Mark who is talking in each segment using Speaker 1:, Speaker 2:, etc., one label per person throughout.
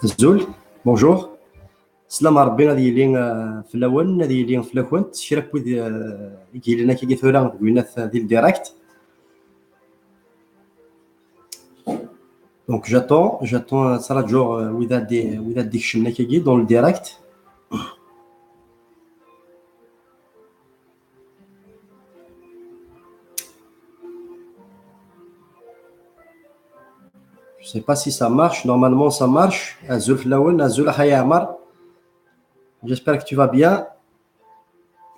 Speaker 1: الزول بونجور. سلام ربي غادي يلي في الاول غادي يلي في الاكونت شي ويد يجي لنا كي ثورا قلنا ديال الديريكت. دونك j'attends ça la jour without ديك شمنا كي dans le direct. Je sais pas si ça marche. Normalement, ça marche. Azul Flaouen, Azul Hayamar. J'espère que tu vas bien.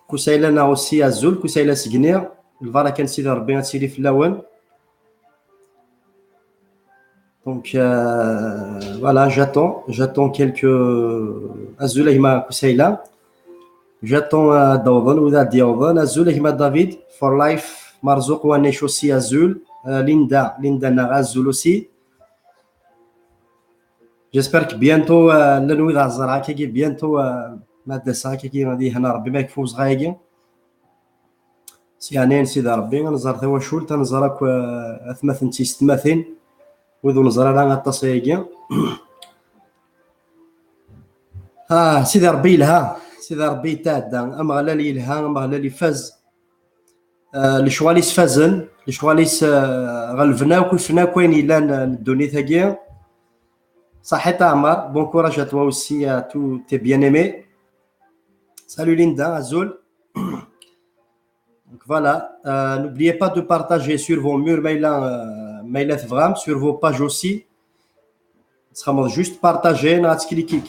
Speaker 1: Koussaïla aussi Azul, Koussaïla Signir. Le Varakan Sidar bien Sili Flaouen. Donc voilà, j'attends quelques Azul Hima Koussaïla. J'attends Dawdan ou Dawdan. Azul Hima David for life. Marzouk Wanesh aussi Azul. Linda Nara Azul aussi. J'espère que bientôt لنوي ذا الزرعة كي bientôt مادة ساعة كي غادي هنا ربي ما يكفوز غايقين سيانين سيدي ربي نزار ثوا شول تنزارك أثمثن تيستماثين وذو نزار لا غاتصيقين سيدي ربي لها سيدي ربي تادا أما غلالي لها أما غلالي فاز لشواليس فازن لشواليس غلفنا وكيفنا كوين إلان الدوني ثاقين. Saheta Amar, bon courage à toi aussi, à tous tes bien-aimés. Salut Linda, Azul. Donc voilà, n'oubliez pas de partager sur vos murs Maïlat Vram, sur vos pages aussi. C'est juste partager,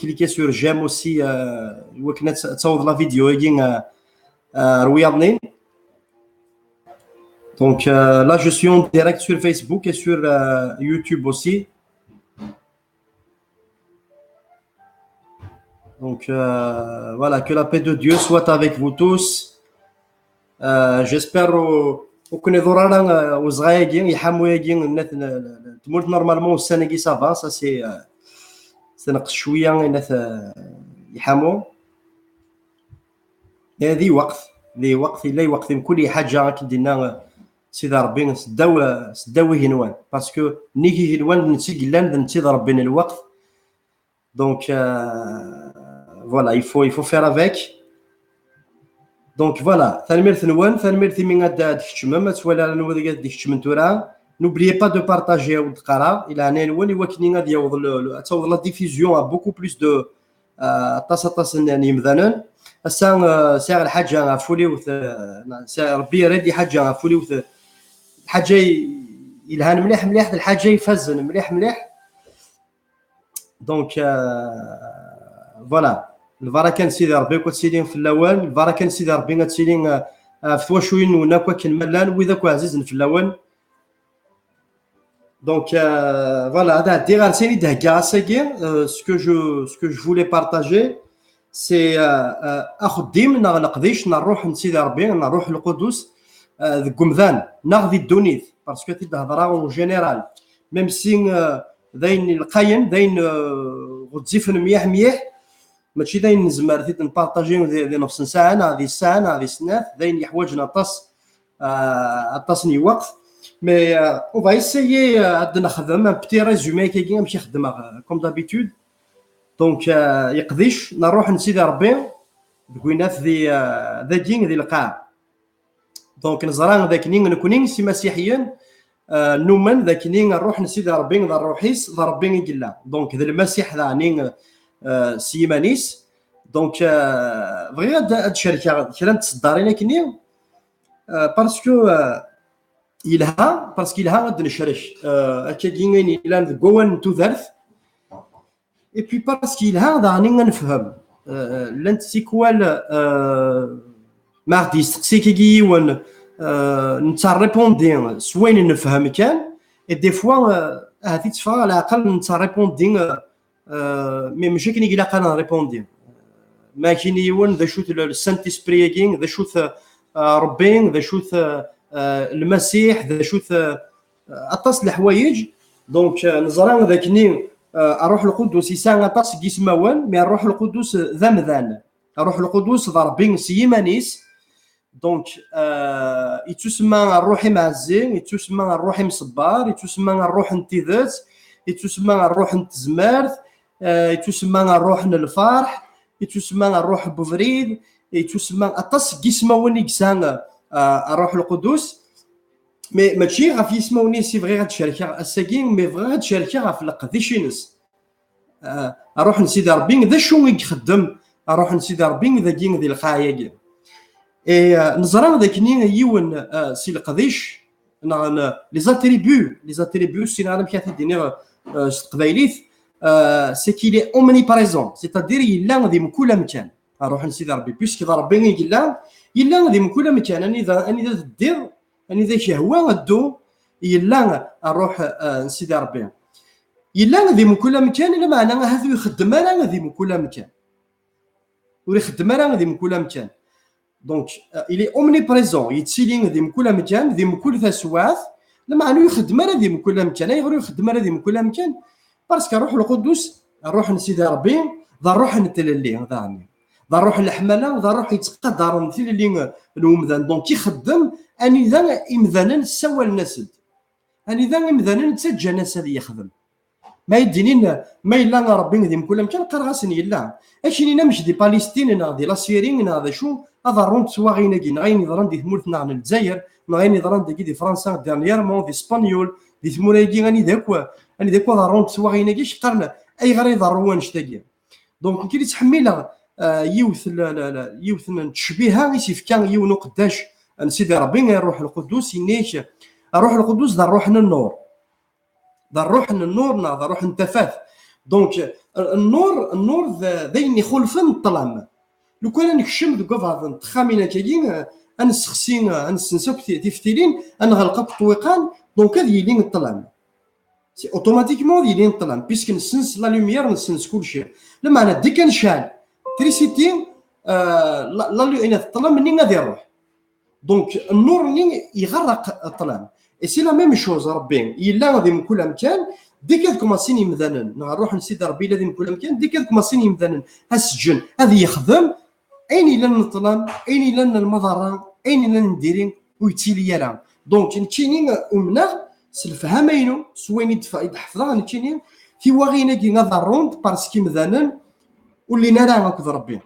Speaker 1: cliquez sur j'aime aussi, la vidéo. Donc là, je suis en direct sur Facebook et sur YouTube aussi. Donc voilà, que la paix de Dieu soit avec vous tous. J'espère que nous aurons aux Israéliens, normalement au Sénégal ça va, ça c'est نقشوية يحمو. هذه وقت إلا وقت كل حاجة كدينا سيدي ربي سداوي هنوان باسكو نيجي هنوان نتيجلان نتيجي ربنا الوقت. Donc voilà, il faut faire avec. Donc voilà, n'oubliez pas de partager la diffusion a beaucoup plus de ساعة الحاجة فولي ساعة ربي رادي حاجة فولي حاجة يلهان مليح الحاجة يفزن مليح. Donc voilà, البركة سيدي ربي كتسيدين في الاول البركة سيدي ربي كتسيدين في تواشوين وناكوا كنملان وإذا كو عزيزن في الاول. Donc voilà, هذا عندي غير سيني دهكا ساكي ce que je voulais partager c'est اخديم نقديش نروح لسيدي ربي نروح للقدس قمذان نغذي الدونيث باسكو تهضر اون جينيرال ميم سي داين القاين داين غتزيفن مليح ماشي داين نزمر ثيت نبارطاجيو دي نص ساعه هذه الساعه هذه السنات داين يحوجنا طاسني وقت مي اون فا ايسيي عندنا نخدم بتي ريزومي كي نمشي نخدم كوم دابيتود. دونك يقديش نروح نسيدي ربي بكوينات ذي القاع. دونك نزران ذاك نكونين سي مسيحيين نومن ذاك نروح نسيدي ربي ذا الروحيس ذا ربي يقلا. دونك ذا المسيح ذا عنين سيمانيس. دونك بغي هاد الشركه كرا تصدرينا كني باسكو يلها غاد نشرش هكا كاين الا كوان تو ذرف اي بي باسكو يلها ذا عني نفهم لانت سيكوال ماردي سقسي كي ون نتا ريبوندي سوين نفهم كان اي دي فوا هذه تفا على الاقل نتا ريبوندي مي ماشي كني قال انا ريبوندي ما كاين يون ذا شوت السانت اسبريغين ذا شوت ربي ذا شوت المسيح ذا شوت اطاس الحوايج. دونك نزران ذاكني اروح القدس يسان اطاس كيسماوان مي اروح القدس ذا مذان اروح القدس ذا ربي سيمانيس. دونك يتسمى الروحي معزين يتسمى الروحي مصبار يتسمى الروح انتذات يتسمى الروح انتزمارت يتسمى الروح الفرح، يتسمى الروح بفريد، يتسمى اطاس كيسماوني كسان الروح القدس. مي ماشي غاف يسموني سي فغي غاد شاركها الساكين، مي فغي غاد شاركها غاف القديشينس. اروح نسيدي ربي ذا شو يخدم، اروح نسيدي ربي ذا كين ذي القايا. نزرا ذاكني يون سي القديش لي زاتريبيو سي نعلم كيف ديني قبايليت. سي كي لي اومني بريزون، سيتادير يلا ذي كل مكان. اروح نسيدي ربي بيسكي ربي يلا ذي كل مكان. اني ذا دير اني ذا شهوه الدو يلا اروح نسيدي ربي يلا ذي كل مكان. الا معنى هذا يخدم انا ذي كل مكان ويخدم انا ذي كل مكان. دونك الي اومني بريزون، يتسيلين ذي كل مكان ذي كل تسواث. لما انه يخدم انا ذي كل مكان، يغير يخدم انا ذي كل مكان باسكو الروح القدس الروح نسيدي ربي ذا الروح نتللي ذا عمي ذا الروح الحمله ذا الروح يتقدر مثل اللي المذان. دونك يخدم اني ذا امذانا سوى النسد، اني ذا امذانا تسجى ناس هذه يخدم ما يدينين ما الا ربي ذي كل مكان قرغاسن يلا اشني نمشي دي باليستين دي لا سيرين هذا شو هذا روند سواغينا كي غاين يضرن دي ثمورتنا عن الجزائر، غاين يضرن دي فرنسا ديرنييرمون دي اسبانيول دي ثمورايكي غاني داكوا هذا روند سواغينا كي شقرنا اي غير يضروان شتاكي. دونك كي تحمل يوث يوث تشبيها يسيف كان يونو قداش نسيدي ربي الروح القدس ينيش الروح القدس ذا الروح النور، ذا الروح النور ذا الروح انتفاث. دونك النور ذين يخلفن الظلام. لو كان نكشم دوكا فهاد التخامينه كاين انسخسين انسنسوك تفتيلين انغلق الطويقان. دونك هذه يلين الظلام سي اوتوماتيكمون يلين الظلام بيسك نسنس لا لوميير نسنس كلشي. لما انا دي كنشال تريسيتي لا اين الظلام منين غادي يروح. دونك النور منين يغرق الظلام. اي سي لا ميم شوز ربي يلا غادي من كل مكان. ديك هذوك ماسيني مذنن نروح نسيد ربي الذي من كل مكان. ديك هذوك ماسيني مذنن السجن هذه يخدم اين لن الظلام اين لن المضره اين لن نديرين ويتيلي راه. دونك نتيني امنا سلفهمينو سويني يحفظها نتيني في واغينا كي نظر روند باسكي مذنن واللي نرى هكذا ربي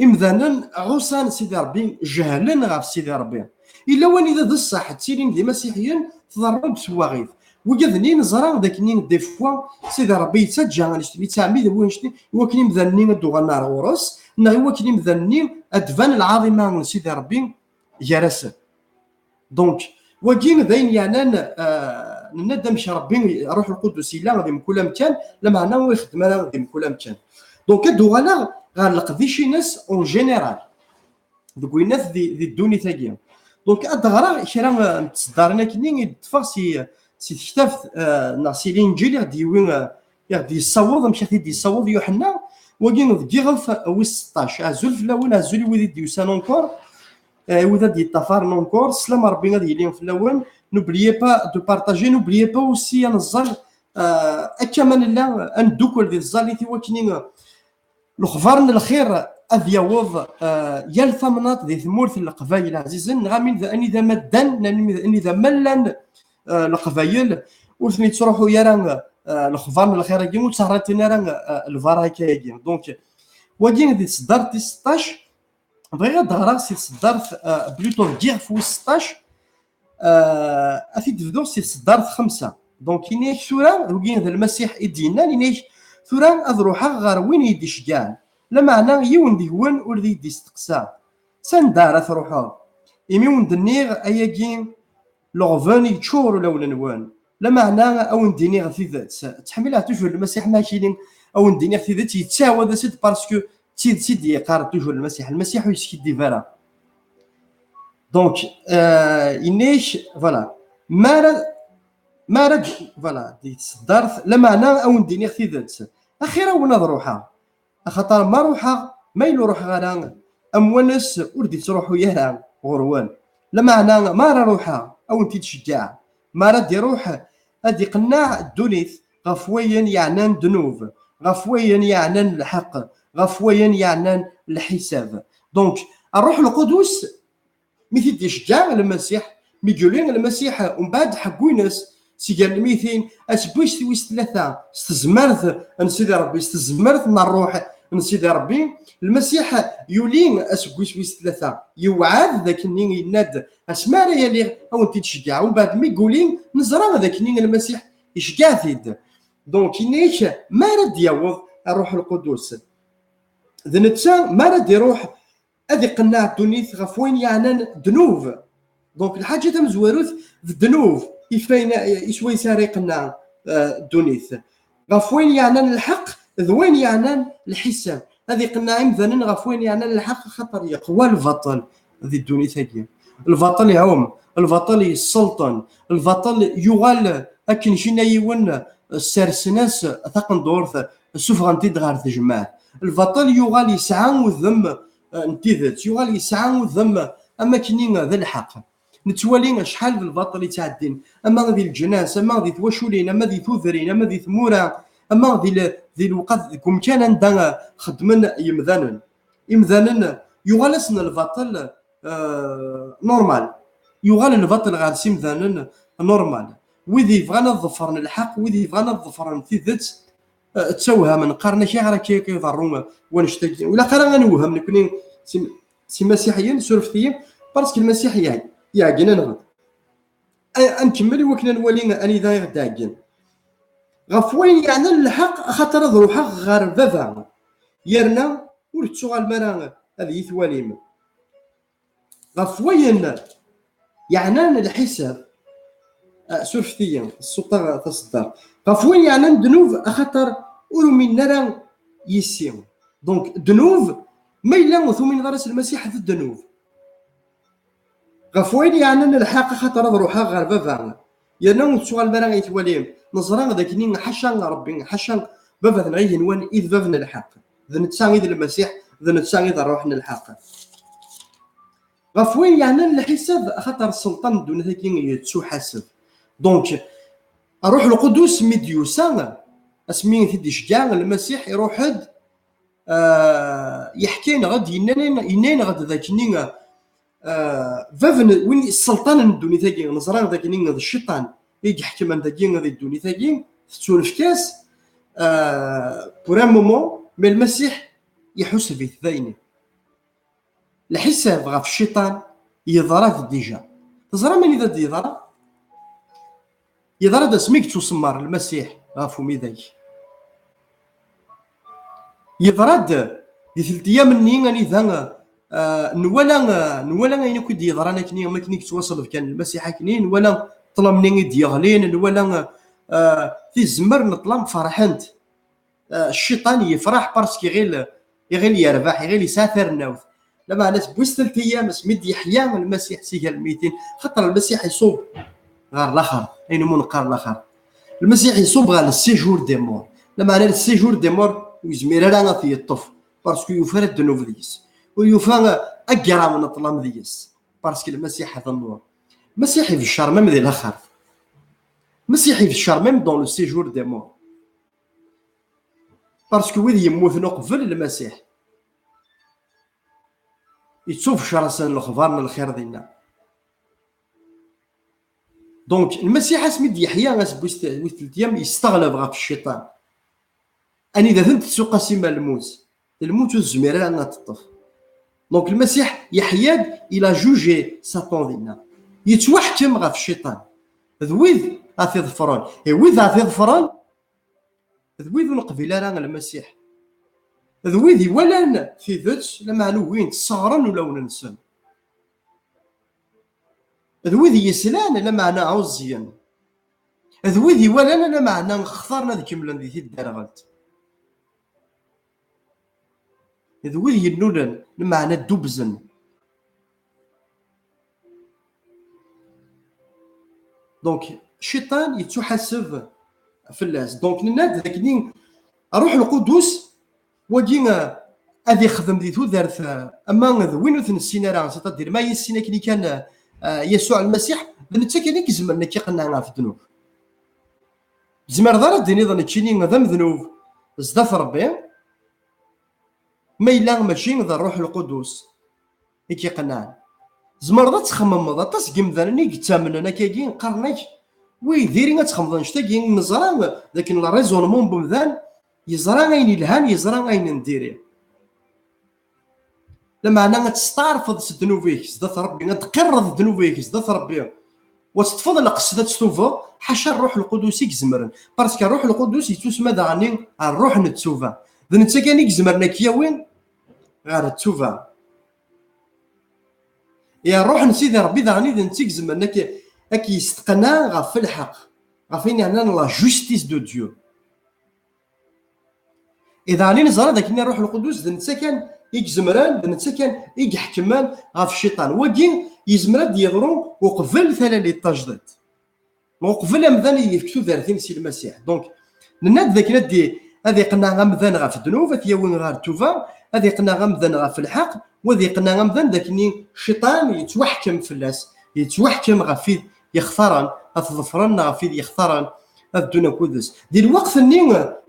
Speaker 1: امذانا عوسان سيدي ربي جهلن غاف سيدي ربي الا وين اذا الصح تسيرين دي مسيحيين تضرب بسواغيث وكذني نزرا ذاك نين دي فوا سيدي ربي يتسجى يتعمد وينشتي وكني مذنين الدوغنا غورس نا وكني مذنين ادفان العظيمه سيدي ربي جرس. دونك وكين ذين يعني ندم ربي روح القدس الا غادي من كل مكان لما انا يخدم انا غادي من كل مكان. دونك الدوغنا غنلقى شي ناس اون جينيرال دوك وينات دي الدوني تاكيا. دونك ادغرا كرا متصدرنا كني يدفع سي كتاب ناسي الانجيل غادي وين غادي يصوض مشى غادي يصوض يوحنا وكين ديغف و 16 ازول فلاون ازول ودي ديوسان اونكور وذا دي طفار نونكور سلام ربي غادي يلين فلاون. نوبليي با دو بارطاجي نوبليي با اوسي نزل كمان لا ندوكل دي الزاليتي وكني الخفرن الخير اذ يوض يا الثمنات دي ثمورث القبايل عزيزن غامين ذا اني ذا مدن اني ذا ملان القبايل وثني تروحوا يا راه الخفرن الخير كي وتسهرتنا راه الفراكه كي. دونك وكين دي صدرت 16 بغي ظهر سي صدرت بلوتو دير في 16 افيد فدو سي صدرت 5. دونك كاين ثورا وكين ذا المسيح ادينا لينيش ثورا اذروحها غير وين يدي شكان لا معنى يون ديوان ولدي يدي استقسا سندار تروحها يمي وندنيغ اياكين لوغفاني تشور ولا نوان لا معنى او ندينيغ في ذات تحملها توجور المسيح ماشي لين او ندينيغ في ذات يتساوى ذا سيت باسكو سيدي يقار توجور المسيح ويسكي دي فارا. دونك ينيش فوالا ما رد فوالا دي صدرت لا معنى او ندينيغ في ذات اخيرا ونضروحها خاطر ما روحها ما يلو روح غير امونس وردي تروحوا ياها غروان لا معنى ما راه روحها او انت تشجع ما راه دي روح ادي قناع الدنيث غفويا يعني ذنوب غفويا يعني الحق غفويا يعني الحساب. دونك الروح القدس مثل يشجع المسيح ميجولين المسيح ومن بعد حقوا ناس سي قال الميتين اسبويس ويس ثلاثه استزمرت نسيدي ربي استزمرت نروح نسيدي ربي المسيح يولين اسبويس ويس ثلاثه يوعد ذاك النين يناد اسمار يلي او انت تشجع ومن بعد ما يقولين نزرى ذاك النين المسيح يشجع ثيد دونك ينيش ما رد يوض الروح القدس ذنتسا ما رد يروح هذه قناع الدنيث غف وين يعني دنوف دونك الحاجه تم زواروث الدنوف يفين يسوي ساري قناع الدنيث غف وين يعني الحق ذوين يعني الحساب هذه قناع مثلا غف وين يعني الحق خطر يقوى البطل هذه الدنيث هي البطل يعوم البطل يسلطن البطل يغال اكن شينا يون السرسناس ثقن دورث السفغنتي دغار تجمع البطل يغال يسعى وذم انتذت يغال يسعى وذم اما كنين ذا الحق نتوالي شحال البطل يتعدين اما ذي الجناس اما ذي تواشولين اما ذي ثوثرين اما ذي ثمورا اما ذي الوقت كم كان عندنا خدمن يمذانا يغال اسم البطل نورمال يغال البطل غير سيمذانا نورمال وذي بغانا ظفرنا الحق وذي بغانا ظفرنا تيذت تسوها من قرن شي غير كيضروا ونشتكي ولا قرا غنوهم نكوني سي مسيحيين سورفتيين باسكو المسيحيين يعقنا نغد نكمل وكنا نولي اني ذا غداكن غف وين يعني الحق خاطر روحه غير بابا يرنا ورتسو المرا هذه ثواليم غف وين يعني الحساب سورفتيين السلطه تصدر غف وين يعني دنوب خاطر ولو من نرى يسيم دونك دنوب ما الا ثمن درس المسيح في الدنوب غف وين يعني الحق خاطر روحها غير بابا يرنا السؤال بلا يتواليم نظرا ذاك نين حشا ربي حشا بابا نعين وين اذ بابنا الحق ذا نتساعد المسيح ذا نتساعد روحنا الحق غف وين يعني الحساب خاطر السلطان دون ذاك يتسو حسب دونك الروح القدس ميديوسا اسمين في شجاع المسيح يروح يحكي غد ينين غد ذاك نين فافن وين السلطان الدوني ثاقي نزران ذاك نين الشيطان يحكي من ذاك نين الدوني ثاقي تسولف كاس بور مومون مي المسيح يحس في ثايني الحساب غف الشيطان يضرب ديجا تزرى من اذا يضرب اسميك تسمر المسيح غافو ميداك يضرب دي ثلاث ايام منين اني ذا نولا غير كنت يضرانا كني ما كنيك توصل كان المسيح كنين ولا طلب مني ديالين ولا في الزمر نطلب فرحنت الشيطان يفرح باسكو غير يربح غير يسافر النوث لما انا بوست ثلاث ايام سميت يحيى المسيح سيها الميتين خاطر المسيح يصوب غير الاخر اين منقر الاخر المسيح يصوب غير السيجور دي مور لما انا السيجور دي مور ويزمير راه في الطف باسكو يفرد الذنوب ديس ويفا اقرا من الظلام ديس باسكو المسيح هذا النور مسيحي في الشر ميم ذي الاخر مسيحي في الشر ميم دون لو سيجور دي مور باسكو وين يموت نقبل المسيح يتشوف شرسان الخبار الخير ديالنا دونك المسيح اسمي يحيى غاس بوست ايام يستغلب غا في الشيطان اني اذا ثنت تسوق سيما الموت والزميره انا تطف دونك المسيح يحيى الى جوجي ساتون ديالنا يتوحكم غا في الشيطان ذويذ غادي ظفران ويذ غادي ظفران ذويذ نقبل راه المسيح ذويذ ولا في ذات لما نوين صغرا ولا وننسن ذويذ يسلان لما انا عوزيا ذويذ ولا لما انا نختارنا ذيك ملان ذي الدرغلت ذويذ ينولن لما انا دوبزن دونك الشيطان يتحسب في الناس دونك الناس ذاك الروح القدس وجينا هذه خدم دي ثوثرث اما وين تنسينا راه تدير ما يسينا كي كان يسوع المسيح بنتا كان كزمرنا كيقنعنا في الذنوب زمر دار ديني ظن تشيني ذم ذنوب زدف ربي ما الا ماشي ذا الروح القدس كيقنعنا زمر ذا تخمم ذا تسقم ذا ني تامننا كاين قرنك وي ديري غتخمض نشتا نزرا لكن لا ريزونمون بمذان يزرا غاين يلهان يزرا غاين نديري لما انا غتستعرفض ذنوبك زدت ربي غتقرض ذنوبك زدت ربي وتتفضل قصده تستوفا حاشا الروح القدس يزمرن باسكو الروح القدس يتسمى داني الروح نتسوفا ذا نتا كان يزمرنا كيا وين غير تسوفا يا روح نسيدي ربي داني ذا نتا يزمرنا كي يستقنا غف الحق غفين يعني لا جوستيس دو ديو اذا راني نزرى داك الروح القدس ذا نتا كان يجزمران ذا نتا كان يحكمان غف الشيطان وكي يزمر يضرو وقبل ثلا لي طاجدات وقبل مذان يفكتو ذارتين سي المسيح دونك نناد ذاك ندي هذه قلنا غمذان غا في الذنوب وين غير توفا هذه قلنا غمذان غا في الحق وذي قلنا غمذان ذاك الشيطان يتوحكم في الناس يتوحكم غا في يختارن الظفرن غا في يختارن الدنيا كودس دي الوقت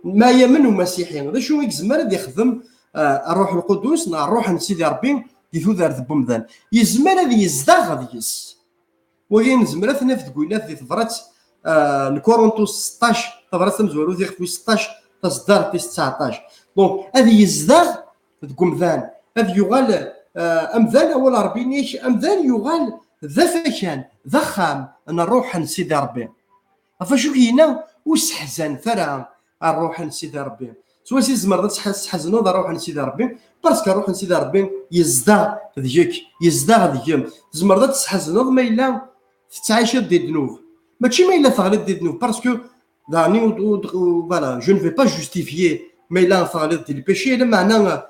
Speaker 1: ما يمن مسيحيين هذا شو يزمر يخدم الروح القدس نا الروح نسيدي ربي ديثو دار بمذان يزمر هذه يزداغ ديس وين زمرات نفس تقولات دي تفرات الكورنثوس 16 تفرات مزورو دي في 16 تصدر في 19 دونك هذه يزداغ تقومذان هذا يغال امذان اول ربي نيش امذان يغال ذا فكان ذا خام ان الروح نسيدي ربي فشو هنا وسحزن ثرى الروح نسيدي ربي سوا سي زمر تحزنوا الروح نسيدي ربي باسكو الروح نسيدي ربي يزداغ ديك يزداغ ديك زمر تحزنوا ما الا تعيش دي الذنوب ماشي ما الا تغلط دي الذنوب باسكو داني فوالا جو نفي با جوستيفيي ما الا تغلط دي البيشي لا معنى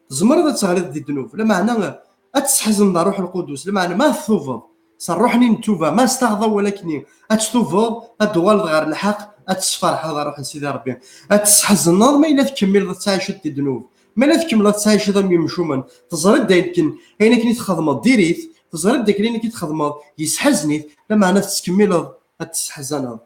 Speaker 1: زمر تغلط دي الذنوب لا معنى اتحزن الروح القدس لا معنى ما تثوفض صروحني نتوفا ما استغضى ولكن اتثوفض ادوال غير الحق اتسفرح هذا روح نسيدي ربي اتحزن ما الا تكمل تعيش دي الذنوب ما لا تكمل تعيش ذا مشوما تزرد يمكن هنا كني تخدم ديريت تزرد داك اللي كي تخدم يسحزني لما انا تكمل تسحزن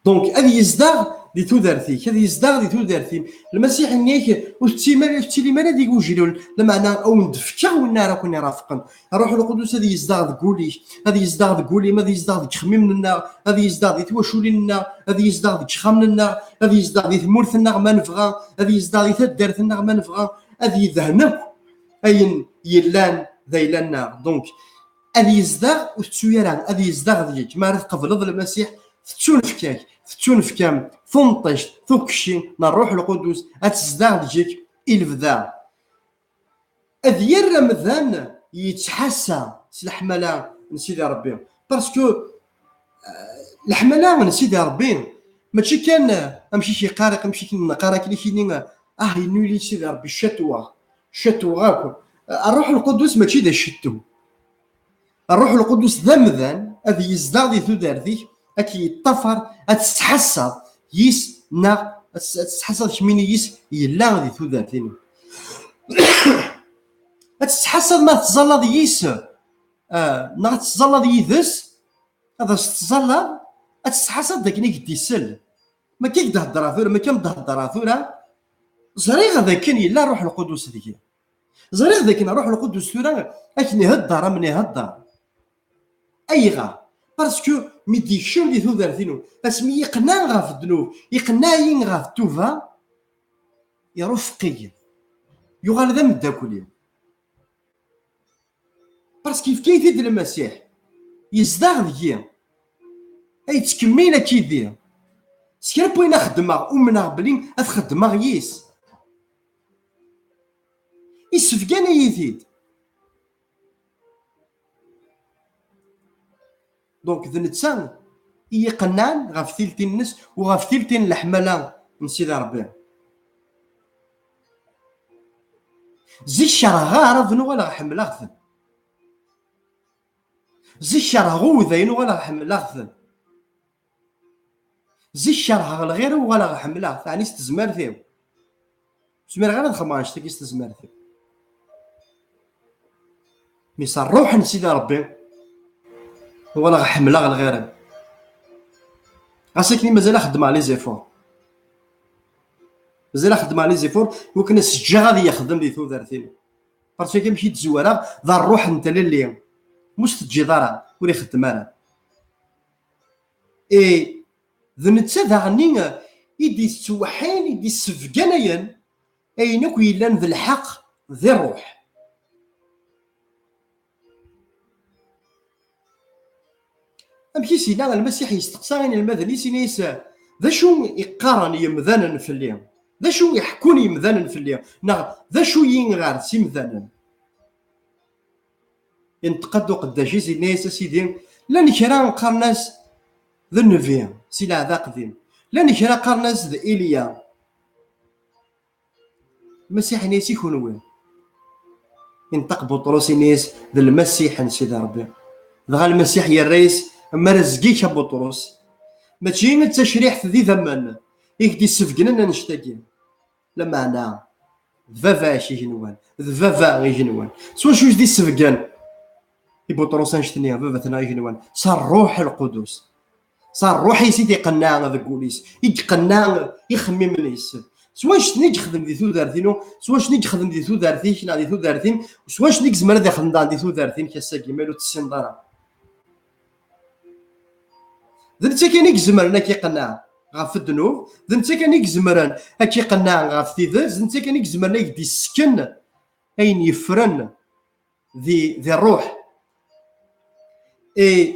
Speaker 1: دونك هذه يزداغ دي تودرتي هذه يزداغ دي تودرتي المسيح نيك وتي ما ديك وجلول لما انا او ندفكا والنار كوني رافقا الروح القدس هذه يزداغ تقولي هذه يزداغ تقولي ما هذه يزداغ تخمم لنا هذه يزداغ توشولي لنا هذه يزداغ تخمم لنا هذه يزداغ تمورث لنا ما نبغى هذه يزداغ تدرت لنا ما نبغى هذه ذهنك اين يلان ذيلنا دونك هذه يزداغ وتسويران هذه يزداغ ديك ما عرف قبل المسيح تشونفكاك تشونفكام ثنطش ثكشي الروح القدس اتزداغ ديك الفذا اذير رمضان يتحسى الحمله نسيدي ربي باسكو الحمله نسيدي ربي ماشي كان امشي شي قارق امشي كنقرا كلي ينولي سيدي ربي الشتوى غاكو الروح القدس ماشي ذا الشتو الروح القدس ذا مذان هذه يزداد ذي ثدارتي اكي يطفر اتحسى يس نا اتحسى شميني يس يلا ذي ثدارتي اتحسى ما تزلط يس نا تزلط يذس هذا تزلط اتحسى داك نيك ديسل ما كيك تهضر ثورا ما كان تهضر ثورا زريغ ذاك كان يلا روح القدس ذيك زريغ ذاك روح القدس ثورا اكني هضر مني هضر ايغا باسكو ميدي شون دي ثودارتينو اسمي يقنا غا في الذنوب يقنا ينغا في التوفا يرفقي يغال ذا مداكولي باسكو كيف كيفيد المسيح يزداغ ذي اي تكمينا كيدير سكير بوينا خدمه ومنا بلي اتخدمه يس يسفكاني يزيد دونك ذا نتسان يقنان غا في ثلثين الناس وغا في ثلثين الحمله من سيدي ربي زي الشرع غا رضنو ولا حمل اخذن زي الشرع غوذين ولا حمل اخذن زي الشرع غير ولا حمل اخذ يعني استزمار فيه تزمر غير الخماش تاكي استزمار فيه مي صار روح نسيدي ربي ولا حمله غير غاسكني مازال خدم على لي زيفور مازال خدم على لي زيفور وكنا سجا غادي يخدم لي ثودارتين باسكو كيمشي تزوارا ذا الروح انت اللي مش تجي دارا ولا يخدم انا اي ذا نتا داغني يدي سوحين يدي سفقانيا اينك يلان ذا الحق ذي الروح. أمشي سينا المسيح يستقصاني المذني سينيس ذا شو يقارن يمذانا في الليل، ذا شو يحكون يمذانا في الليل، ذا شو ينغار سيمذانا ينتقدوا قداشي سينيس سيدي لا نكرا نقارناس ذا النبي سيلا ذا قديم، لا نكرا قارناس ذا إيليا. المسيح نيس يكون وين ينطق بطرس نيس ذا المسيح سيدي ربي ذا المسيح يا الرئيس اما رزقيك بطرس ماشي من التشريح ذي ذمن يكدي سفقنا نشتاقي لما انا ذفافا شي جنوان ذفافا غي جنوان سوا شو دي سفقان بطرس نشتني ذفافا غي جنوان صار روح القدس صار روحي سيدي قناع هذا كوليس يقناع يخمم ليس سوا شنو يخدم دي ثودارثينو سوا شنو يخدم دي ثودارثين شنا دي ثودارثين سوا شنو يزمر ذا يخدم دي ثودارثين كاساكي مالو تسين دارا ذا نتا كان يزمرنا كيقنع غاف الذنوب ذا نتا كان يزمرن كيقنع غاف تيذز نتا كان يزمرنا يدي السكن اين يفرن ذي الروح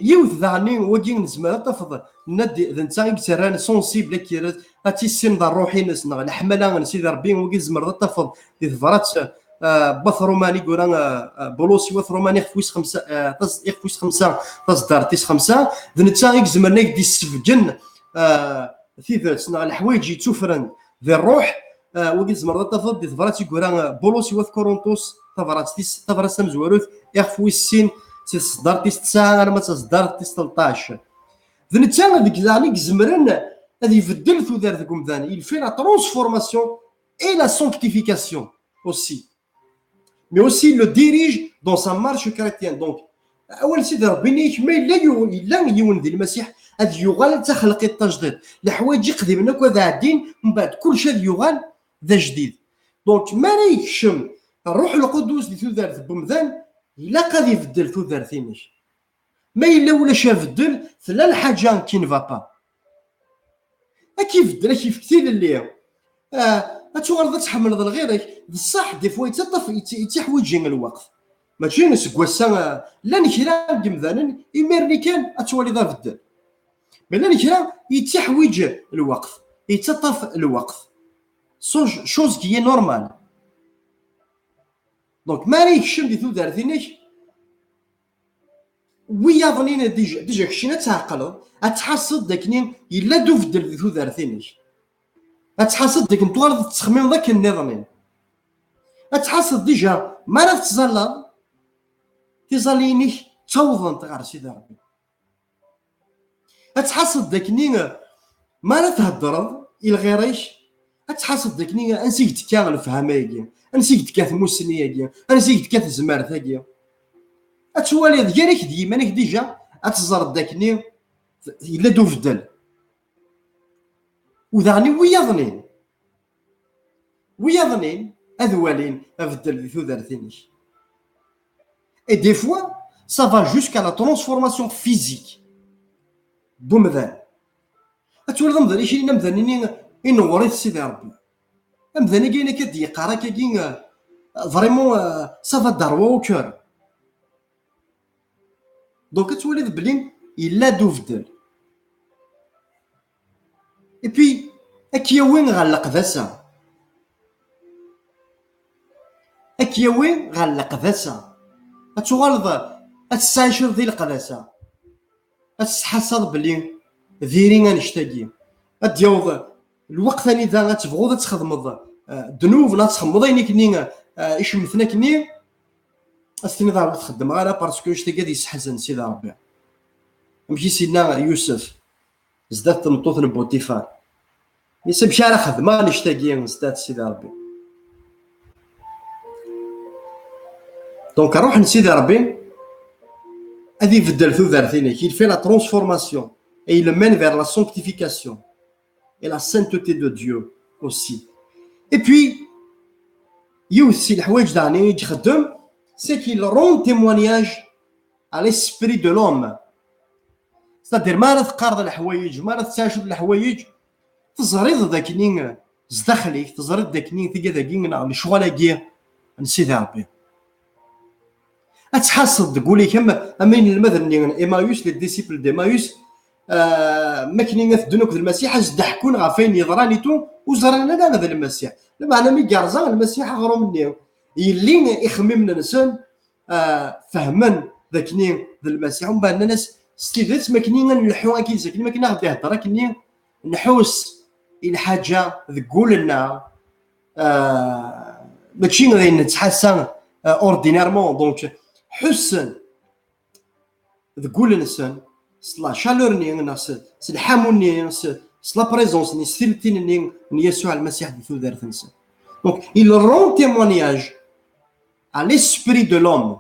Speaker 1: يوث ذاني وجي نزمر تفضل ندي ذا نتا يكسران سونسيبل كيرات اتيسين ذا الروحي نسنا الحمله نسيد ربي وجي زمر تفضل ذي ظفرات بث روماني قران بولوسي وث روماني خفويس خمسة خفويس خمسة تصدر تيس خمسة ذا نتا يزمرنا يدي السفجن ثيث سنا الحوايج يتوفرن ذي الروح وجي زمر تفضل ذي ظفرات قران بولوسي وث كورنثوس تفرات سمزوروث خفويس سين تصدر تيس 9 ما تصدر تيس 13 ذا نتا ديك زاني زمرن هذه يبدل ثودار ذكم ذاني il fait la transformation et la sanctification aussi mais aussi il le dirige dans sa marche chrétienne. Donc اول سيدي ربي ما الا يون ذي المسيح هذا يغال تخلق التجديد الحوايج يقدمنا كذا عادين من بعد كل شيء يغال ذا جديد. دونك ما يكشم الروح القدس اللي ثودار بمذان الا قادي يبدل ثودار ثينيش ما الا ولا شاف بدل ثلا الحاجه كي نفا با كيف بدل كيف كثير اللي اتوغل تحمل غيرك بصح دي فوا يتطف يتحوج الوقت ماشي نسكواسا لا نكرا دمذانا يمرني كان اتولي ذا بدل مي لا نكرا يتحوج الوقت يتطف الوقت شوز كي نورمال. دونك ما يكشم دي ثودار ثينيش ويا ظنين ديجا كشينا تعقلوا اتحصد داكني الا دوفدل دي ثودار ثينيش اتحصد ديك نطوار التخميم ذاك النظامين اتحصد ديجا ما راه تزلل تزاليني توضن تغار سيدي ربي اتحصد داكني ما راه تهضر الغيريش اتحصد داكني انسيت كاع الفهمايكي انسيت كاع موسنياكي انسيت كاع زمار ثاكي اتوالي ديالك ديما انك ديجا اتزرد داكني الا دوفدل وذاني ويظنين اذوالين افدل ثودار ثينيش et des fois ça va jusqu'à la transformation physique بمذان اتولد مذاني شي مذاني ينوريت سيدي ربي مذاني كاين كدي يقرا كاين فريمون سافا دروا وكور دونك تولد بلي الا دوفدل اي بي اكيا وين غلق ذاسا اكيا وين غلق ذاسا اتوغالض اتساشر ذي القداسه اتحصل بلي ذيرين غنشتاقي اديوض الوقت ثاني ذا غتبغو تخدمض دنوب لا تخمض ينكني يشمثنا كني استني ضرب تخدم غير باسكو شتي قاد يسحزن سيدي ربي ماشي سيدنا يوسف زدات تمطوط بوطيفار يسب شارع خدمه نشتاقي زدات سيدي ربي. دونك روح لسيدي ربي هذه يبدل ثودار ثينيك il fait la transformation et il mène vers la sanctification et la sainteté de Dieu aussi. Et puis يوسي الحوايج داني يجي خدم c'est qu'il rend témoignage à l'esprit de l'homme. ستادير ما راه تقارض الحوايج ما راه تستشهد الحوايج تزريض ذاك نين زداخليك تزريض ذاك نين تيجا ذاك نين شغالاكي نسيدي ربي اتحصد تقولي كما امين المذن ايمايوس لي ديسيبل دي مايوس ما كاينين في دنوك المسيح ضحكون غا فين يضرانيتو وزرانا كاع هذا المسيح لما انا مي كارزا المسيح غرو مني يلي يخمم الانسان فهمن ذاك نين ذا المسيح ومن بعد الناس ستيدت ما كاينين نلحو كي ما كاين غادي يهضر كاين نحوس الى حاجه تقول لنا ماشي غادي نتحسن اوردينيرمون دونك حسن تقول الانسان سلا شالور ني ناس الحامون ني سلا بريزونس ني ستيلتين ني يسوع المسيح دي ثودار الانسان دونك il rend témoignage à l'esprit de l'homme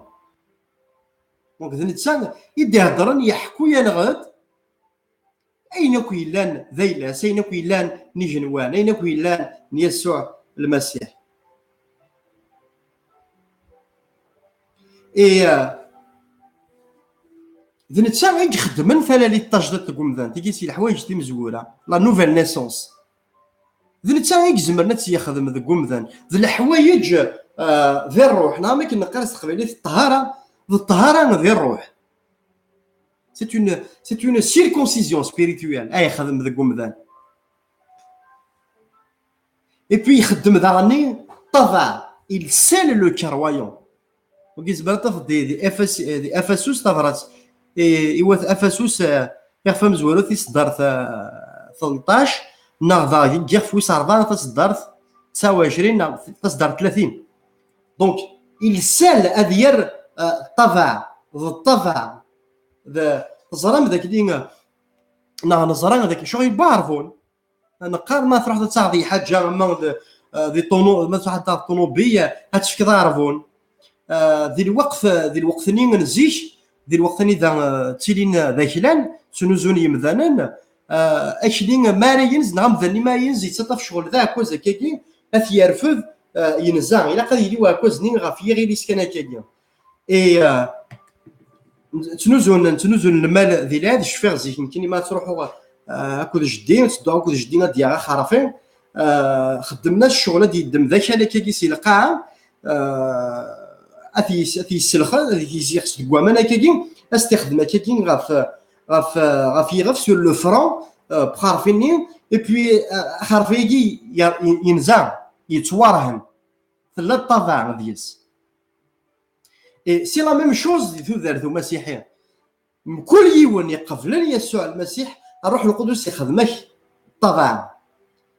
Speaker 1: دونك الانسان يدي يهضرن يحكوا ينغد اين كيلان ذيلاس اين كيلان نيجنوان اين كيلان يسوع المسيح إذا نتسا غير يخدمن فلا لي طاجدات تقومذان تيجي الحوايج تي مزوره لا نوفيل نيسونس إذا نتسا غير يزمرنا تيخدم ذا قومذان ذا الحوايج ذي الروح نا ما كنقراس تقبيلي الطهاره ذا الطهاره ذي الروح c'est une circoncision spirituelle اي خدم ذا قومذان et puis يخدم ذا راني طبع il scelle le carroyon وكيزبرت دي افسوس تفرات ايوات افسوس يفهم زوالو تصدر 13 نغضا يجي فويس 4 تصدر 29 تصدر 30 دونك يسال ادير الطبع ذا زرام ذاك اللي نزران ذاك شغل بارفون نقار ما تروح تصاغي حاجه ما دي طونو ما تروح طونوبيه هاتشك ضارفون ذي الوقت نين نزيش ذي الوقت ني ذا تيلين ذاكلان سنوزون يمذانن اكلين مارينز نعم ذا ما ينزي تطف شغل ذا كوز كيكي اث يرفض ينزع الى قد يلي واكوز نين غافي غير يسكن كاين اي تنوزون المال ذي لاد شفير زي يمكن ما تروحوا اكود جدين تدعوا اكود جدين ديال خرافين خدمنا الشغله ديال الدم ذاك اللي كيسي القاعه اثي السلخه يزي خص كوامان كاين استخدم كاين غاف سور لو فرون بخارفيني اي بي خارفيكي ينزع يتوارهن ثلاث طبع ديالس اي سي لا ميم شوز ذو ذو مسيحي كل يوم يقبل يسوع المسيح الروح القدس يخدمك طبعا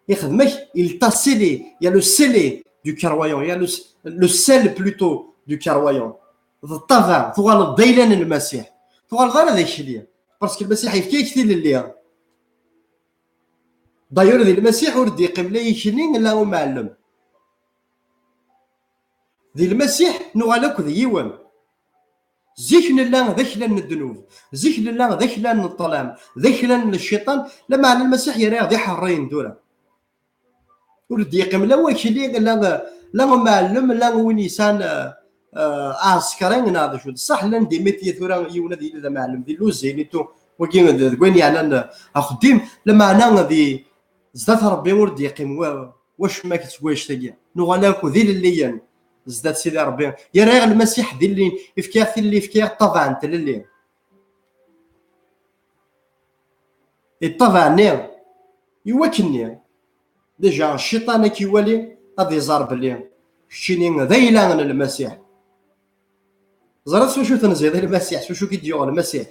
Speaker 1: يخدمك التصلي يا لو سيلي دو كاروايون يا لو سيل بلوتو دو كاروايون الطبع تغال الضيلان المسيح تغال غير هذاك الشيء باسكو المسيح يفكي كثير لليا دايور ذي المسيح ورد يقيم لا يشنين لا هو معلم ذي المسيح نغالك ذي يوم زيكن الله ذكلا الذنوب زيكن الله ذكلا الظلام ذكلا الشيطان لما على المسيح يرى ذي حرين دوله ورد يقيم لا وكلي لا معلم لا وين انسان عسكرين هذا شو صح لان دي ميتي ثورا يونا ذي لا معلم ذي لوزي نيتو وكين وين يعني اخدم لما انا ذي زدت ربي ورد يقيم واش ما كتواش تاكيا نغلاكو ذي الليان زدت سيدي ربي يا راه المسيح ذي اللي يفكي اللي يفكي طبعا انت اللي الطبع نير يوكلني ديجا الشيطان كيولي غادي يزرب لي شيني ذيلان المسيح زرت شو تنزيد المسيح شو كيديو المسيح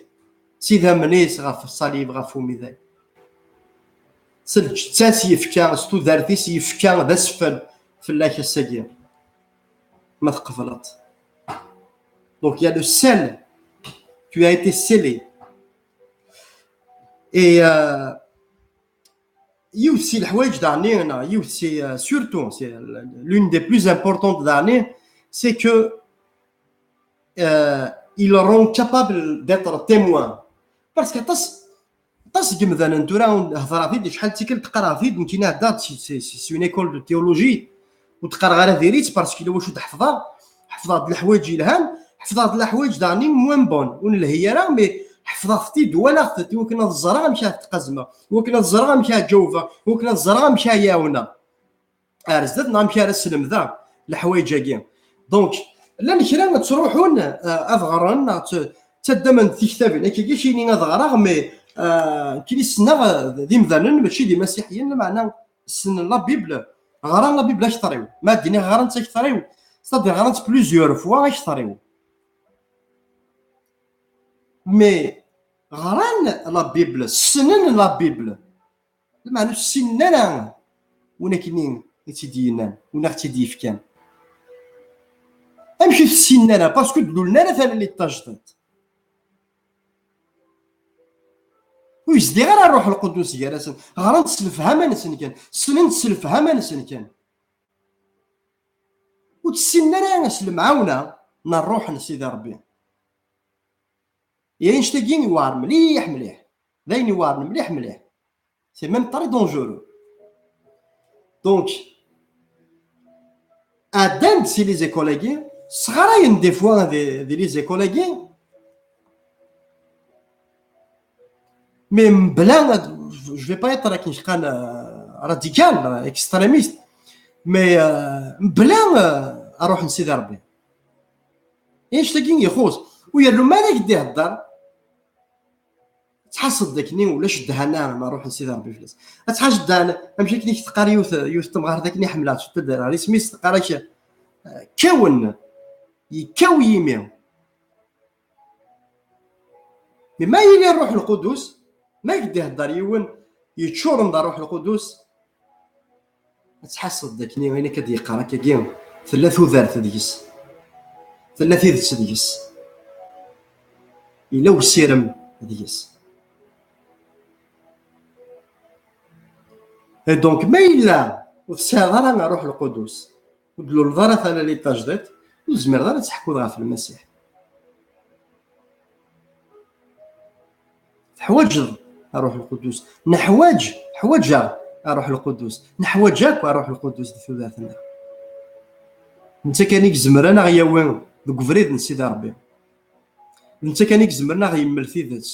Speaker 1: سيدها منيس غاف الصليب غاف ميداي سلج تاسي يفكا ستو دارتيس يفكا ذا سفل في الله الساقيه ما تقفلت دونك يا لو سيل tu as été scellé et يوسي الحوايج دعني انا يوسي surtout c'est l'une des plus importantes d'année c'est que ils seront capables d'être témoins parce que طاس مثلا انت راه هضره فيك شحال تيكل تقرا فيك يمكن هذا سي اون ايكول دو تيولوجي وتقرا غير فيريت باسكو واش حفظ هاد الحوايج الهام حفظ هاد الحوايج داني موان بون ونلهي راه مي حفظتي دوالغتي وكنا الزرع مشى تقزمه وكنا الزرع مشى جوفا وكنا الزرع مشى ياونا ارزدت نعم مشى رسلم ذا الحوايج كاع دونك لا نكرا تروحون اضغرن تدمن تكتابين كي شيني اضغرا مي كي سنا ذي مثلا ماشي دي مسيحيين معنا سن لا بيبل غران لا بيبل اشتريو ما ديني غران تشتريو صدق غران بليزيور فوا اشتريو مي غران لا بيبل سنن لا بيبل المعنى سننا ولكن يتدينان ونا تيديفكان امشي في السنانه باسكو دلولنا لا ثاني اللي تجدت ويزدي غير الروح القدس جالسا غير نتسلفها ما نسن كان سنين تسلفها ما نسن كان وتسننا ناس المعاونه نروح لسيدي ربي يا نشتاقين يوار مليح مليح ذاين يوار مليح مليح سي ميم طري دونجورو دونك ادام سي لي زيكوليغي صغارين دي فوا دي لي زيكوليغي مي بلا جو في با يطرا كي شقان راديكال اكستريميست مي بلا اروح لسيدي ربي ايش تلاقيني يخوص ويرلو مالك دي هضر تحصد داكني ولا شدها انا ما نروح لسيدي ربي فلاس تحاج انا نمشي كني تقرا يوث تمغار داكني حملات تدير على سميت تقرا كون يكوي يمين ما يلي الروح القدس ما يقدر يهضر يون يتشور من الروح القدس تحصد داكني وين كدي يقرا كي ثلاث وذارت ديس ثلاث يدس ديس الا وسيرم ديس دونك ما الا وتسهل راه روح القدس ودلو الظرف انا اللي تجدت وزمر راه تحكوا راه في المسيح حواج روح القدس نحواج حواجا روح القدس نحواجاك روح القدس في ذاتنا انت كانيك زمرنا غيا وين دوك فريد نسيدي ربي انت كانيك زمرنا غيمل في ذات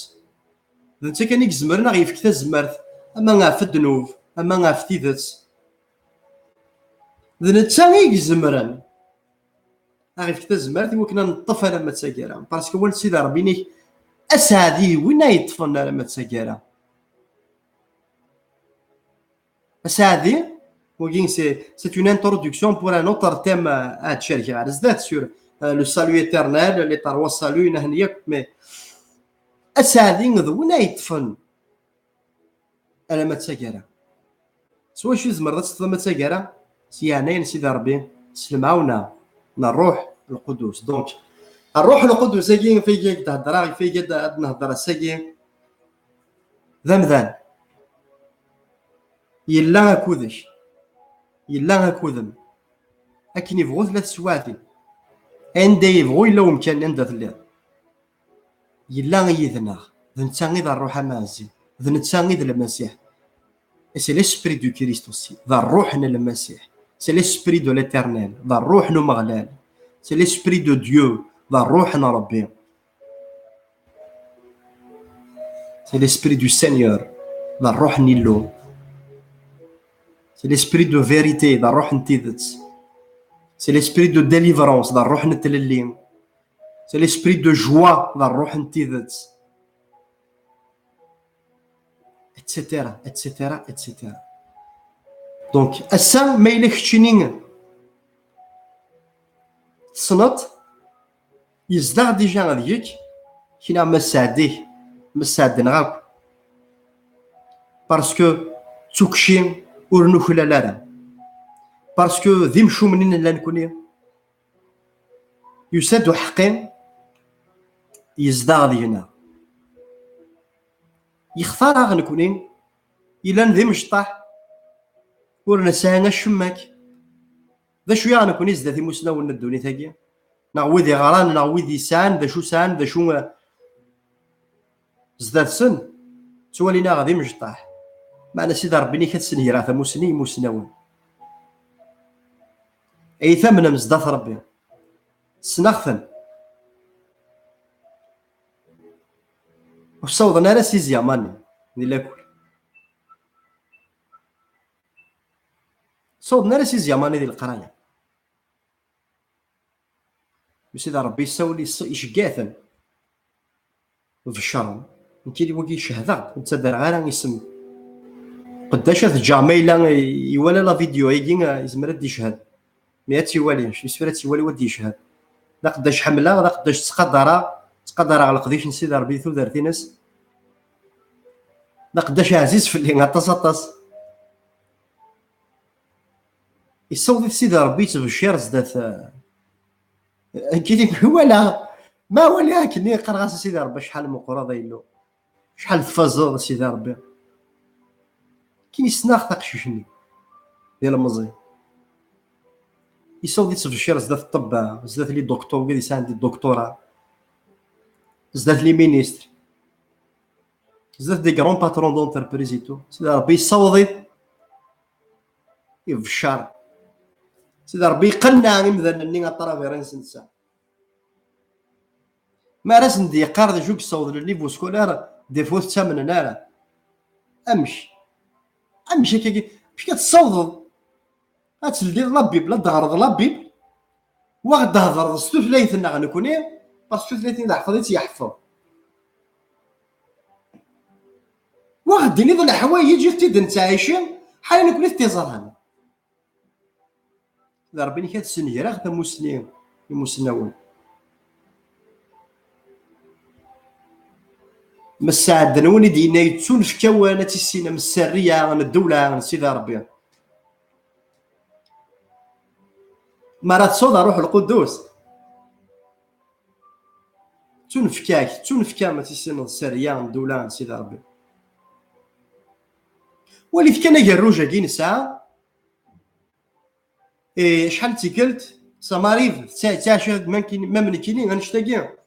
Speaker 1: انت كانيك زمرنا غيفك تزمرت اما غاف الذنوب اما غاف تيذات انت غيك زمران غيفك تزمرت وكنا نطفى لما تساكرا باسكو ولد سيدي ربي نيك اسعدي وين يطفنا لما تساكرا اسعدي وين c'est une introduction pour un autre thème à تشارك على زدات sur le salut éternel les trois saluts نهنيك مي اسعدي وين يطفن لما تساكرا سوا شي زمر تطلب تساكرا سيانين سيدي ربي سلمعونا نروح القدوس دونك الروح القدس كاين في كي تهضر في كي نهضر ساكي ذمذان يلا كودش يلا كودم اكن يبغوا ثلاث سواعتي عند يبغوا الا ومكان عند ثلاث يلا يذنا ذنتا غير الروح مازين ذنتا غير المسيح سي ليسبري دو كريست اوسي ذا الروح المسيح سي ليسبري دو ليترنيل ذا الروح مغلال سي ليسبري دو ديو ذا الروح ربي سي ليسبري دو سينيور ذا الروح نيلو سي ليسبري دو فيريتي ذا الروح نتيذت سي ليسبري دو ديليفرونس ذا الروح نتللين سي ليسبري دو جوا ذا الروح نتيذت اتسيتيرا اتسيتيرا اتسيتيرا دونك اسا ما الا كنتيني تصنت يزدغ ديجا غاديك كينا مساعديه مساعدنا غاك باسكو توكشي ورنوكلا لا باسكو ذي مشو منين لا نكوني يساد حقين يزدغ دينا يختار غنكوني الا ذي مشطح ورنسانا الشماك ذا شويه غنكوني زداتي مسنا الدوني ثاقي نعوذ غران نعوذ سان ذا شو سان ذا شو زدات سن سوالينا غادي مشطح معنا سيدي ربي كتسن هيرا مسني مسناون اي ثمن مزدات ربي سنغثن وصوضنا راه سيزيا ماني لاكل صوضنا راه سيزيا ماني ديال القرايه سيدي ربي يساولي يشقاثن في الشرم انت اللي وكي شهده انت دار غير اسم قداش تجاميلا يوالي لا فيديو هيكي يزمر دي يشهد 100 يواليش يسفر يوالي ودي يشهد لا قداش حمله لا قداش تقدر على قديش نسيد ربي ثو دارتي ناس لا قداش عزيز في اللي غطاس يصوت سيدي ربي تبشير زدات كي ولا ما ولا كني قرا سيدي ربي شحال من قرا ضايلو شحال تفازو سيدي ربي كي يسناخ تقششني ديال المزي يصوت تبشير زدات الطب زدات لي دكتور قال لي عندي الدكتوراه زدات لي مينيستر زدات دي كرون باترون دونتربريزيتو سيدي ربي يصوت في الشارع سيدي ربي يقنع مثلا غطرا غير نسنسا ما راس ندي قارد جوك صوت للنيفو سكولار دي فوت ثمن نارا امشي كي باش كتصوض غتلدي لابي بلا تغرض لابي واحد تهضر ستوثلايثنا غنكوني باش ستوثلايثنا حفظيتي يحفظ واحد ديني ذا الحوايج يجي تيد نتا عايشين حاليا نكون تيزرهن لا ربي كات سنيرا غدا مسنين المسنون مساعد نوني دينا يتسون في كوانا تيسينا من السريه عن الدوله عن سيدي ربي مرات صودا روح القدوس تنفكا ما تيسينا السريه عن الدوله عن سيدي ربي ولي فكنا جروجه كي نسعى شحال تيكلت سماريف تعشد ما من كيني غنشتاقي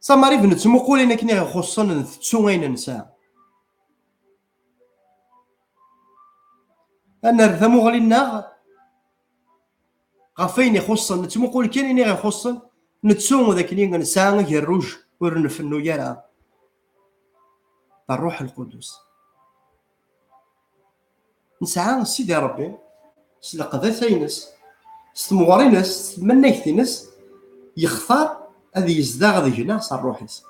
Speaker 1: سماريف نتمقول انا كني خصنا نتسوين نساء انا رثمو غلينا غفين يخصنا نتمقول كاين اني غيخصن نتسو ذاك اللي نساء غير الروج ورنفنو يرا الروح القدس نسعى سيدي ربي سلقذا ثينس ستمغرينس منيكتينس يختار هذه يزدا غادي يجينا صار روحيس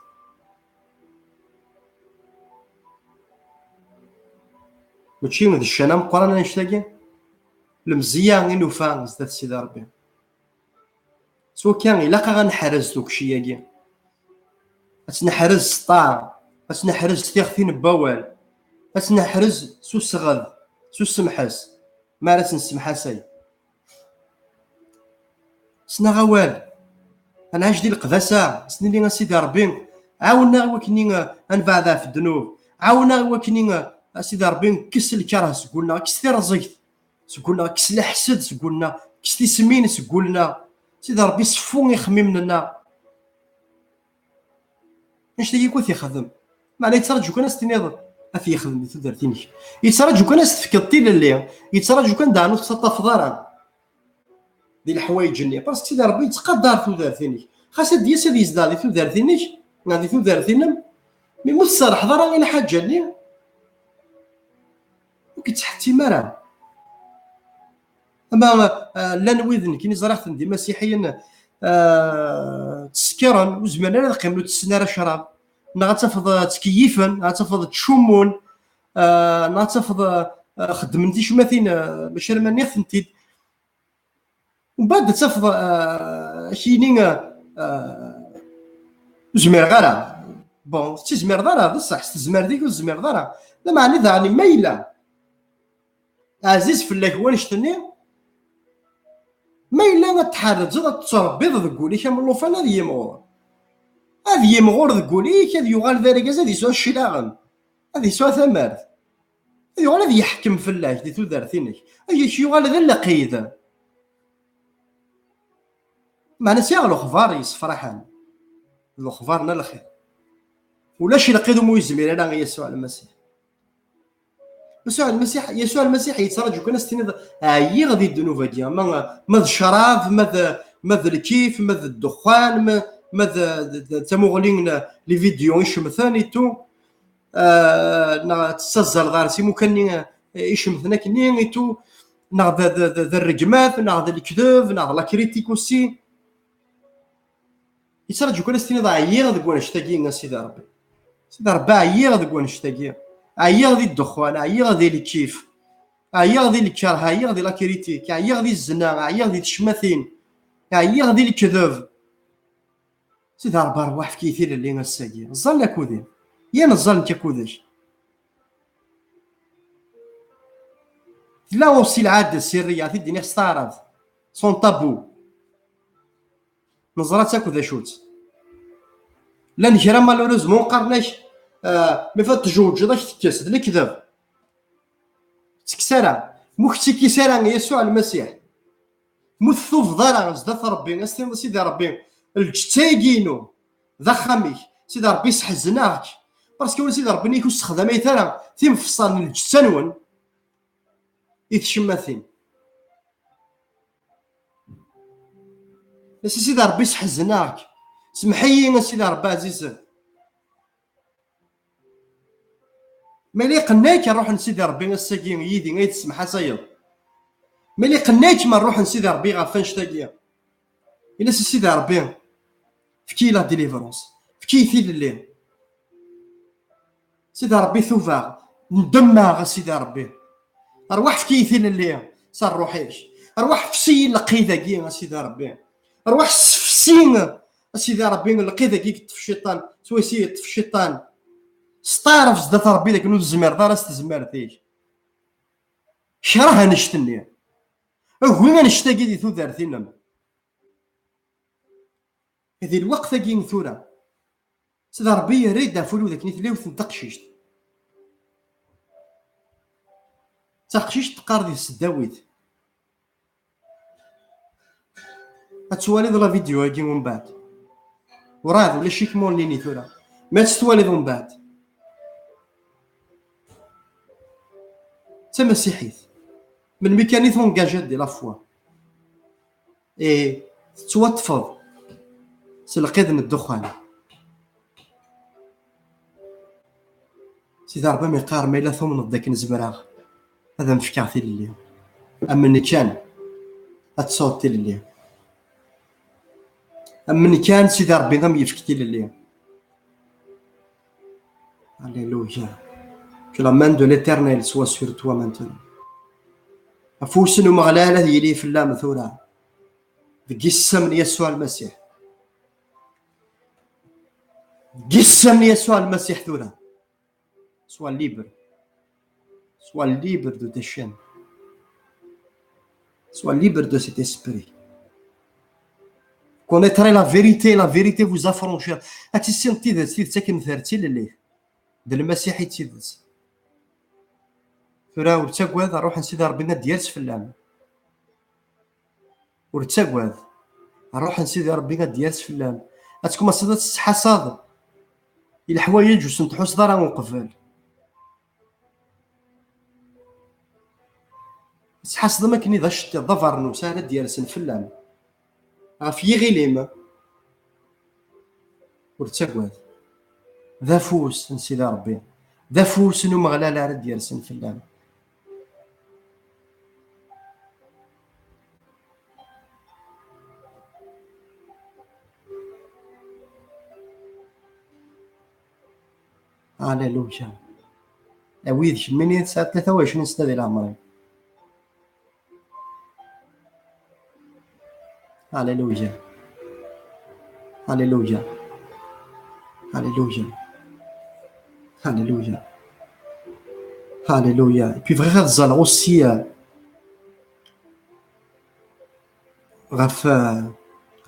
Speaker 1: ماشي من الشنا مقرانا نشتاقي المزيه غير نوفا زدات سيدي ربي سوا كان الا غنحرز دوك الشياكي اتنحرز سطار اتنحرز تيغثين بوال اتنحرز سو الصغد سو السمحاس ما راه نسمحاساي سنا غوال انا عاش ديال القداسه سنين اللي سيدي ربي عاونا وكني انفعدا في الذنوب عاونا وكني سيدي ربي كس الكره سقولنا كستي رزيت سقولنا كس الحسد سقولنا كستي سمين سقولنا سيدي ربي صفو يخمم لنا اش تيجي كوث يخدم ما يترجو كان استنيض افي يخدم في درتيني يترجو كان استفكرتي للي يترجو كان دانو تصطف ضرر ديال الحوايج جني باسكو سيدي ربي يتقدر في درتيني خاص ديا سيدي يزداد في درتيني غادي في درتينم مي مصر حضر غير حاجه لي وكتحتي مرا اما لا نويذن كي نزرعت ندي مسيحيا تسكرن وزمان انا قيملو تسنى راه شراب غتفض تكيفن غتفض تشمون غتفض خدمتي شماثين باش ما نيثنتي ومن بعد تفض كاينين زمير غير بون تزمير دار بصح تزمير ديك وزمير دار لا معني ذاني مايله عزيز في الله هو نشتني مايله غتحرج غتربيض ذكولي كامل لوفان هذه يمغور هذه يمغور ذكولي هذه يغال ذاركاز هذه سوا الشلاغن هذه سوا ثمارت هذه يغال هذه يحكم في الله دي تودرتينك هذه شي يغال ذا اللقيد معنا سيغ الخبار يسفرحان الخبارنا الخير ولا شي لقيدو مو يزمير انا يسوع المسيح يسوع المسيح يترجو كان استنيد هي غادي الذنوب ديالها ما الشراب ما الكيف ما الدخان ماذا تمغلين لي فيديو يشمثاني تو نا تسزل غارسي ممكن يشمثنا كني تو نا ذا الرجمات نا ذا الكذب نا لا كريتيك اوسي يترجو كون استني ضايع ذاك ونشتاقي سيدي ربي سيدي ربي عيا ذاك ونشتاقي عيا ذي الدخان عيا ذي الكيف عيا ذي الكره عيا ذي لا كريتيك عيا ذي الزنا عيا ذي الشماثين عيا ذي الكذب سيدي ربي رواح في كيثير اللي نساقي ظل كودين يا نظل كوداش لا اوسي العاده السريه في الدنيا استعرض سون طابو نظرات كذا شوت لا نكرا مالوريزمون قرناش مي فات جوج داك تكسد الكذب تكسرا مختي كيسرا يسوع المسيح مثو في دارا زدات ربي استنى سيدي ربي الجتايكينو ذا خاميك سيدي ربي سحزناك باسكو سيدي ربي نيكو استخدام ايثارا تيم فصال من الجتانون يتشماثين سيدي ربي سحزناك سمحيي سيدي ربي عزيز ملي قناك نروح لسيدي ربي الساكين يدي غير تسمح صايب ملي قناك ما نروح لسيدي ربي غافا نشتاقيا الا سيدي ربي فكي لا ديليفرونس فكي ثيل الليل سيدي ربي ثوفا ندمع سيدي ربي ارواح فكي ثيل الليل صار روحيش ارواح فسي لقيدا كي سيدي ربي ارواح فسين سيدي ربي لقيدا كي في الشيطان سويسي في الشيطان ستعرف زدت ربي داك نوز الزمير دار استزمار تيج شراه نشتني وين نشتاقي دي ثو دارتينا هذه الوقت كي ثورة سيدي ربي يريد فولو ذاك نيت وثن تقشيشت تقشيشت تقاردي السداويت اتوالي لا فيديو هاكي من بعد وراه ولا شيك موليني ثورة ما تستوالي من بعد مسيحيت من ميكانيزم كاجات دي لا فوا اي توتفض سلقيد من الدخان سيدي ربي ما يقار ما الا ثمن داك نزمراغ هذا مفكعتي لليوم امني كان اتصوتي لليوم امني كان سيدي ربي غم يفكتي لليوم Alléluia. Que la main de l'Éternel soit sur toi maintenant. أفوسن ومغلالة يلي في الله مثورة قسم يسوع المسيح قسم يسوع المسيح ثورة sois libre de tes chaînes, sois libre de cet esprit. Connaîtrez la vérité vous affranchira. أتسنتي ذا تسكن ثرتي للي د المسيحي تيدز ثورة ورتاقواد روح نسيدي ربنا ديالس في اللام ورتاقواد روح نسيدي ربنا ديالس في اللام أتكون صدات حصاد الحوايج وسنتحو صدارا ونقفل حاسد ما كني ذا شتي ظفر نوسانة ديالسن في اللام في غيليم ورتاقواد ذا فوس نسيدي ربي ذا فوس نو مغلال على ديالسن في اللام هاليلويا أويد شميني ساعة 23 سنة ديال عمري هاليلويا هاليلويا هاليلويا هاليلويا هاليلويا et puis frère Zal aussi غاف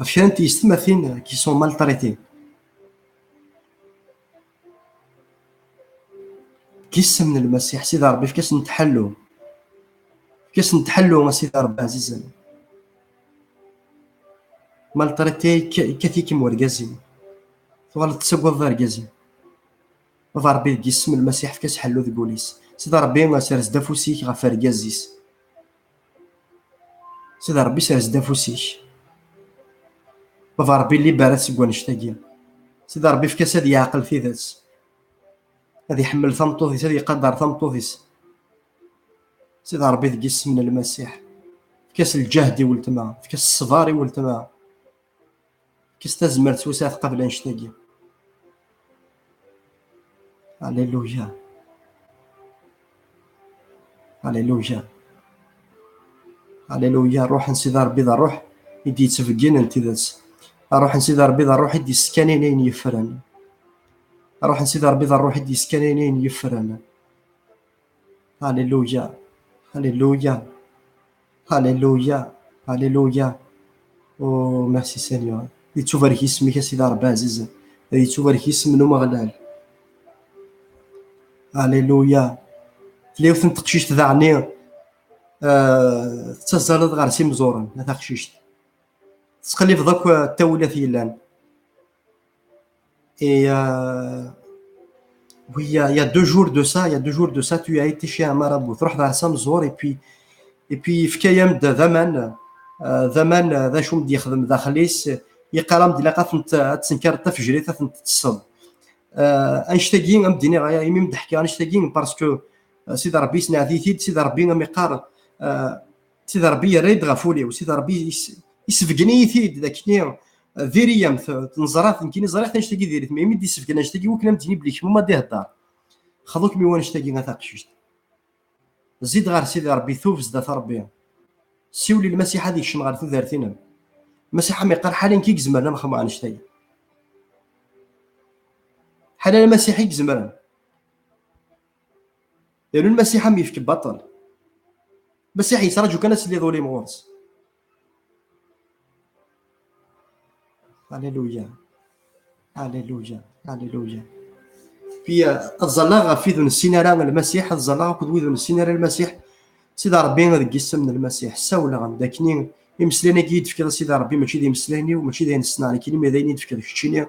Speaker 1: شانتي يستمثين qui sont maltraités كيس من المسيح سيدي ربي في كاس نتحلو سيدي ربي عزيزنا مالطريتي كثيك مورغازي ثوال تسقوا ضارغازي ربي كيس من المسيح في كاس حلو ذي بوليس سيدي ربي ما سيرز دافوسيك غا فرغازيس سيدي ربي سيرز دافوسيك بابا ربي اللي بارات سكوان شتاقيا سيدي ربي في كاس هادي يعقل في ذات هادي يحمل ثمطوثيس هادي يقدر ثمطوثيس سيدي ربي ذكي السم من المسيح في كاس الجهد ولتما في كاس الصبار ولتما كاس تزمرت وساعات قبل نشتاقيا هللويا هللويا هللويا روح نسيدي ربي ذا الروح يدي يتفقين انت ذات روح نسيدي ربي ذا الروح يدي سكانينين يفرن روح نسيدي ربي ذا الروح يدي سكانينين يفرن هللويا هللويا هللويا هللويا او ميرسي سينيور يتوفرك اسمك يا سيدي ربي عزيز يتوفرك اسم منو مغلال هللويا تليوث نتقشيش تذعني تزالد غير سي مزورن هذا قشيشت تقلي في ذاك التولات يلان et oui il y a 2 jours de ça tu as été chez un marabout تروح ذا سامزور et puis في كيام زمان ذا شو مدي يخدم داخليس يقرام ديال قاف تنكر تفجري تتصل انشتاقين امديني غايا يمي مضحكي انشتاقين باسكو سيدي ربي سنعتيتيد سيدي ربي ميقار سيدي ربي يريد غفولي وسيدي ربي يسفقني ثيد ذاك ذيريام تنزرات يمكن زرات نشتاقي ديريت ما يمدي يسفقنا نشتاقي وكنا مديني بليك ما ديه الدار خذوك مي وانا نشتاقي غتاقشيش زيد غير سيدي ربي ثوب زدات ربي سيولي المسيح هذيك شم غير ثوثارتينا المسيح ميقار حاليا كي زمرنا نخمو نشتاقي حاليا المسيحي كزمرن لأن المسيح ميفك بطل المسيح يسرجو كان اللي ظلم غورس هللويا هللويا هللويا في الظلاغ في ذون السينارا المسيح الظلاغ كدوي ذون السينارا المسيح سيدي ربي غادي يقسم من المسيح ساولا غنداكني يمسلينا كي يدفك سيدي ربي ماشي دي يمسليني وماشي دي نسناني كلمه داين يدفك داكشي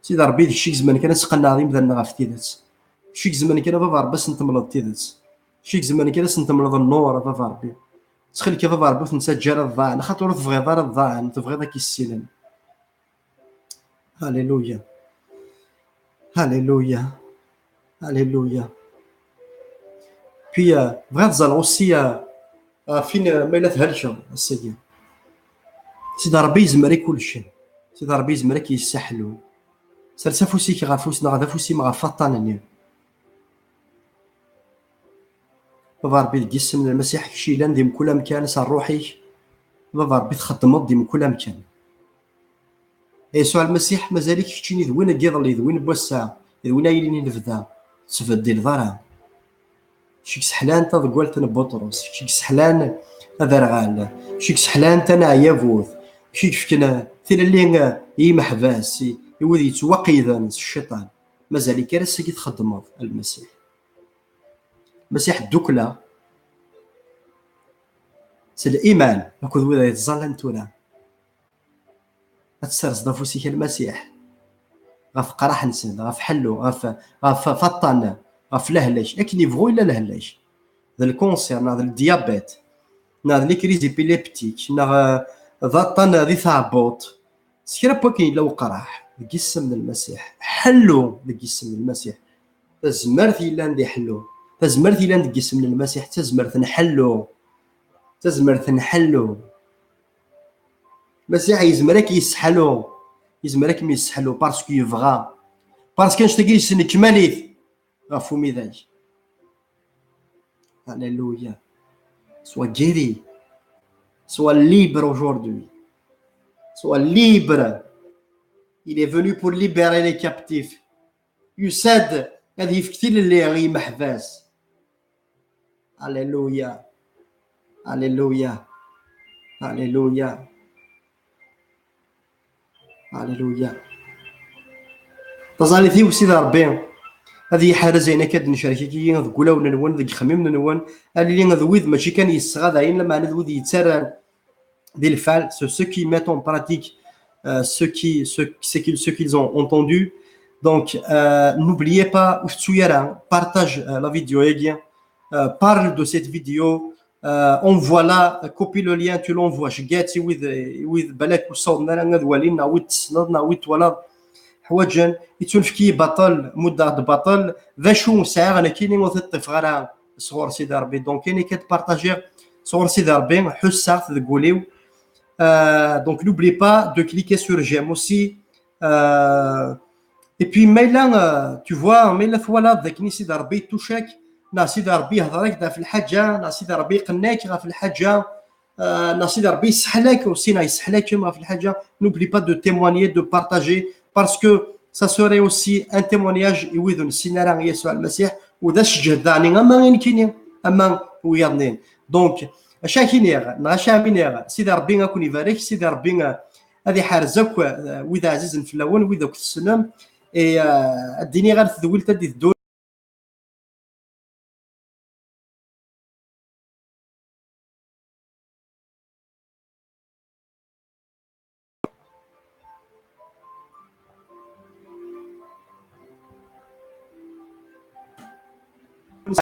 Speaker 1: سيدي ربي داك الشيء زمان كان سقنا عظيم ذا غاف تيدات شيك زمان كان بابا ربي سنتملض تيدات شيك زمان كان سنتملض النور بابا ربي تخيل كيف بابا ربي تنسى جار الضاعن خاطر تبغي دار الضاعن تبغي داك السلم هللويا هللويا هللويا في بغيت تزال اوسي فين ما الا تهلشا السيد سيدي ربي يزمر كلشي سيدي ربي يزمر كيسحلو سرسا فوسي كي غافوسنا غادا فوسي ما غافطانني بابا ربي تقسم من المسيح كشي لان ديم كل مكان صار روحي بابا ربي تخدم ديم كل مكان يسوع المسيح مازالك كتشيني ذوين كيضلي ذوين بوسا ذوين يليني نفدا تفدي الضرع شيك سحلان تا ذقولت بطرس شيك سحلان هذا رغال شيك سحلان تا نعيافوث شيك فكنا ثير اللي يمحباس يودي يتوقيذا الشيطان مازال كراسي كي تخدم المسيح المسيح الدكله سي الايمان ناخذ ولا يتظلم تولا تسرز ضفوسيك المسيح غاف قراح نسن غاف حلو غاف فطان غاف لهلاش اكن يبغوا الا لهلاش ذا الكونسير ذا الديابيت ذا لي كريز ايبيليبتيك ذا طن ذي ثعبوط سكرا بوكين لو قراح الجسم من المسيح حلو الجسم من المسيح تزمرتي الا ندي حلو تزمرتي الا ندي الجسم من المسيح تزمرت نحلو تزمرت نحلو المسيح يزمرك يسحلو يزمرك ما يسحلو باسكو يبغى باسكو نشتاقي سنك ماليث غافو ميداج Alléluia. Sois guéri. Sois libre aujourd'hui. Sois libre. Il est venu pour libérer les captifs. يساد هذه يفكتي اللي غي محباس. Alléluia. Alléluia. Alléluia. Alléluia. تظالي ثي وسيد ربي هذه حاله زينه كاد نشارك كي نقولها ونلون ذيك خميم نلون اللي نذويد ماشي كان يصغى عين لما نذويد يتسرى ديال الفعل ceux qui mettent en pratique ce qu'ils ont entendu. Donc n'oubliez pas partage la vidéo parle de cette vidéo Voilà, copie le lien, tu l'envoies. Je get with balak وصوت نرى غدوالين نعاود تسنض نعاود تولد حوايج يتنفكي بطل مده بطل ذا شو ساعه انا كاينين وثطف غير صغور سيدي ربي دونك كاين كتبارطاجي صغور سيدي ربي حسا تقوليو donc n'oublie pas de cliquer sur j'aime aussi et puis maila tu vois maila voilà ذاك ني سيدي ربي توشاك نا سيدي ربي هضرك في الحاجه نا سيدي ربي قناك في الحاجه نا سيدي ربي يسحلك وسينا يسحلك في الحاجه n'oublie pas de témoigner de partager parce que ça serait aussi un témoignage يوذن سينارا يسوع المسيح وذا شجداني اما يمكن اما ويرنين دونك شاكينير نغشامينير سيدي ربي غاكون يبارك سيدي ربي هذه حارزك واذا عزيز في الاول واذا كنت السلام اديني غير تدويل تدي الدور